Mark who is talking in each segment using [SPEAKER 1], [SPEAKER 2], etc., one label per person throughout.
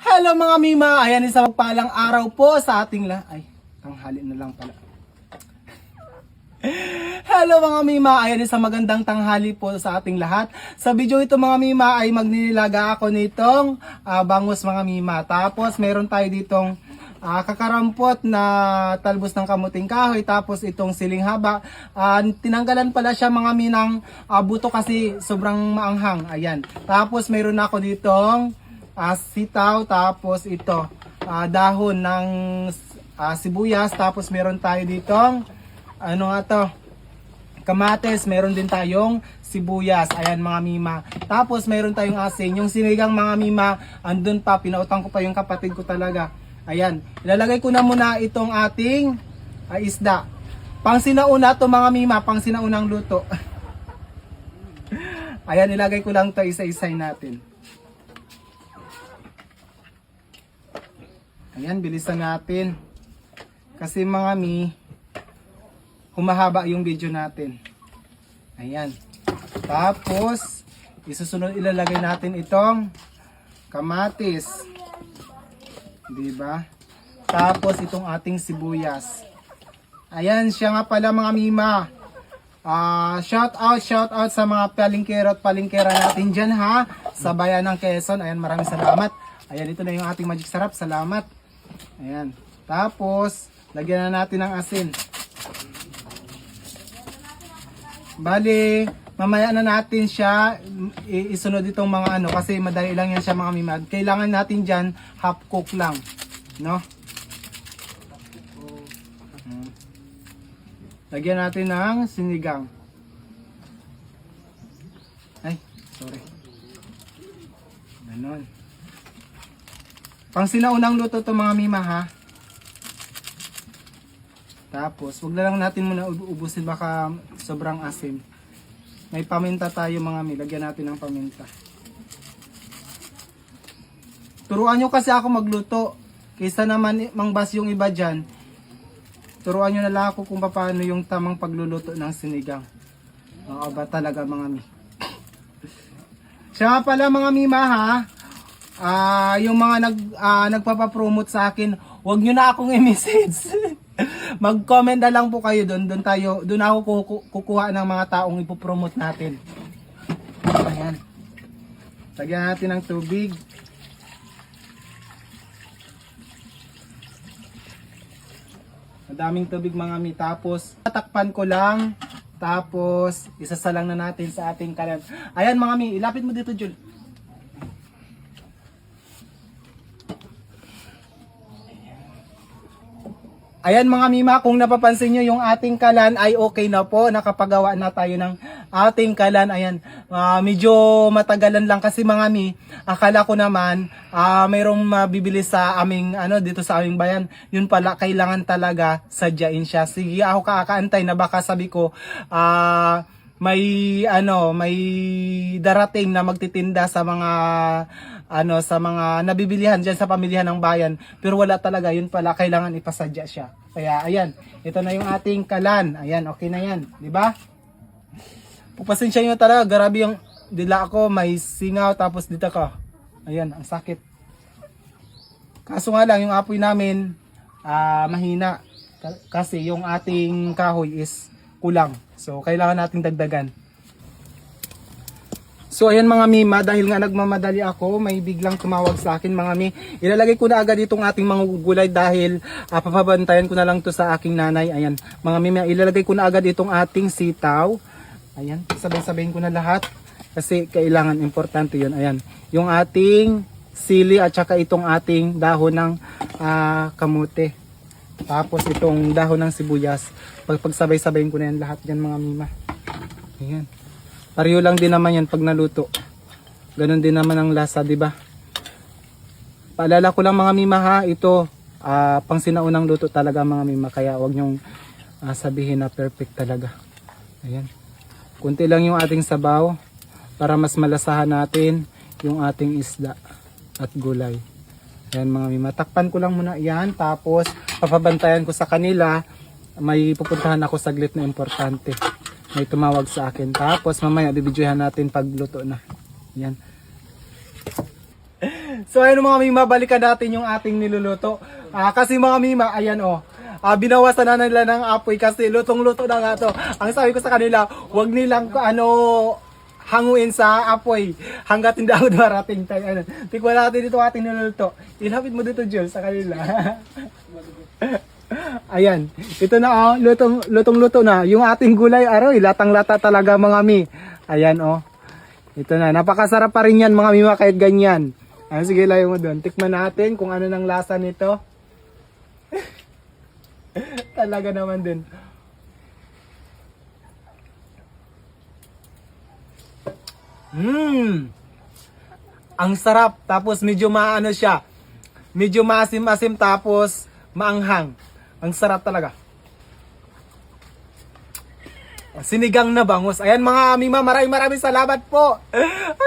[SPEAKER 1] Hello mga Mima! Ayan, isang magpalang araw po sa ating ay, tanghali na lang pala. Hello mga Mima! Ayan, isang magandang tanghali po sa ating lahat. Sa video ito mga Mima ay magninilaga ako nitong bangus mga Mima. Tapos meron tayo ditong kakarampot na talbos ng kamuting kahoy. Tapos itong siling haba. Tinanggalan pala siya mga Minang buto kasi sobrang maanghang. Ayan. Tapos meron ako ditong sitaw, tapos ito dahon ng sibuyas, tapos meron tayo ditong ano nga to, kamates, meron din tayong sibuyas. Ayan mga Mima. Tapos meron tayong asin, yung sinigang mga Mima, andun pa, pinautang ko pa yung kapatid ko talaga. Ayan, ilalagay ko na muna itong ating isda. Pang sinauna to mga Mima, pang sinaunang luto. Ayan, ilagay ko lang to, isa-isay natin. Ayan, bilisan natin. Kasi mga Mi, humahaba yung video natin. Ayan. Tapos, isusunod ilalagay natin itong kamatis. Diba? Tapos, itong ating sibuyas. Ayan, siya nga pala mga Mima. Shout out sa mga palingkero at palingkera natin dyan ha. Sa bayan ng Quezon. Ayan, maraming salamat. Ayan, ito na yung ating magic sarap. Salamat. Ayan. Tapos, lagyan na natin ng asin. Bali, mamaya na natin siya isunod itong mga ano kasi madali lang yan siya mga Mima. Kailangan natin dyan half cook lang, no? Lagyan natin ng sinigang. Ay, sorry. Ganon. Pang sinaunang luto to mga Mima ha. Tapos, wag na lang natin muna ubusin baka sobrang asim. May paminta tayo mga Mi, lagyan natin ng paminta. Turuan nyo kasi ako magluto. Kaysa naman mangbas yung iba dyan. Turuan nyo na lang ako kung paano yung tamang pagluluto ng sinigang. Oo ba talaga mga Mi? Siya nga pala mga Mima ha. Yung mga nagpapapromote sa akin, wag nyo na akong i-message. Mag-comment na lang po kayo doon. Doon ako kukuha ng mga taong ipopromote natin. Ayan. Lagyan natin ng tubig. Madaming tubig mga Mi. Tapos, tatakpan ko lang. Tapos, isasalang na natin sa ating kalan. Ayan mga Mi, ilapit mo dito, Jul. Ayan mga Mima, kung napapansin nyo yung ating kalan ay okay na po. Nakapagawa na tayo ng ating kalan. Ayan, medyo matagalan lang kasi mga Mi. Akala ko naman mayroong mabibili sa aming dito sa aming bayan. Yun pala, kailangan talaga sadyain siya. Sige, ako kakaantay na baka sabi ko may darating na magtitinda sa mga sa mga nabibilihan diyan sa pamilihan ng bayan, pero wala talaga. Yun pala, kailangan ipasadya siya. Kaya ayan, ito na yung ating kalan. Ayan, okay na yan, di ba? Pupasensya nyo talaga, grabe yung dila ako, may singaw tapos dito ko. Ayan, ang sakit. Kaso nga lang yung apoy namin mahina kasi yung ating kahoy is kulang. So kailangan nating dagdagan. So ayan mga Mima, dahil nga nagmamadali ako, may biglang tumawag sa akin mga Mi. Ilalagay ko na agad itong ating mga gulay dahil papabantayan ko na lang to sa aking nanay. Ayan mga Mima, ilalagay ko na agad itong ating sitaw. Ayan, sabay-sabayin ko na lahat kasi kailangan, importante yun. Ayan, yung ating sili at saka itong ating dahon ng kamote. Tapos itong dahon ng sibuyas. Pagsabay-sabayin ko na yan lahat dyan mga Mima. Ayan. Pareho lang din naman yan pag naluto. Ganon din naman ang lasa, di ba? Paalala ko lang mga Mima ha, ito pang sinaunang luto talaga mga Mima, kaya wag nyong sabihin na perfect talaga. Ayan. Kunti lang yung ating sabaw para mas malasahan natin yung ating isda at gulay. Ayan mga Mima, takpan ko lang muna yan, tapos papabantayan ko sa kanila. May pupuntahan ako saglit na importante. May tumawag sa akin. Tapos mamaya bibidyohan natin pagluto na. Yan. So ayun mga mima, balikan natin yung ating niluluto. Kasi mga mima, ayan binawasan na nila ng apoy kasi lutong-luto na nga to. Ang sabi ko sa kanila, wag nilang hanguin sa apoy hanggat hindi ako darating tayo. Tikman natin dito ating niluluto. Ilapit mo dito, Jules, sa kanila. Ayan, ito na lutong-luto na. Yung ating gulay, aroy, latang-lata talaga mga mi. Ayan ito na, napakasarap pa rin yan mga mima kahit ganyan. Sige, layo mo doon. Tikman natin kung ano ng lasa nito. Talaga naman din. Ang sarap. Tapos medyo maano siya. Medyo maasim-asim tapos maanghang. Ang sarap talaga. Sinigang na bangus. Ayan mga mima, maraming salamat po.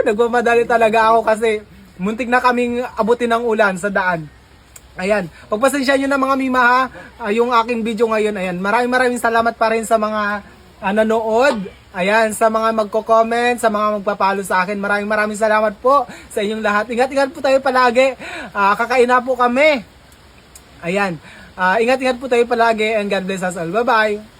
[SPEAKER 1] Nagmamadali talaga ako kasi muntik na kaming abutin ng ulan sa daan. Ayan, pagpasensya nyo na mga mima ha, yung aking video ngayon, ayan, maraming salamat pa rin sa mga nanood, ayan, sa mga magko-comment, sa mga magpapalo sa akin, maraming salamat po sa inyong lahat. Ingat po tayo palagi, kakain na po kami, ayan, ingat po tayo palagi and God bless us all, bye bye.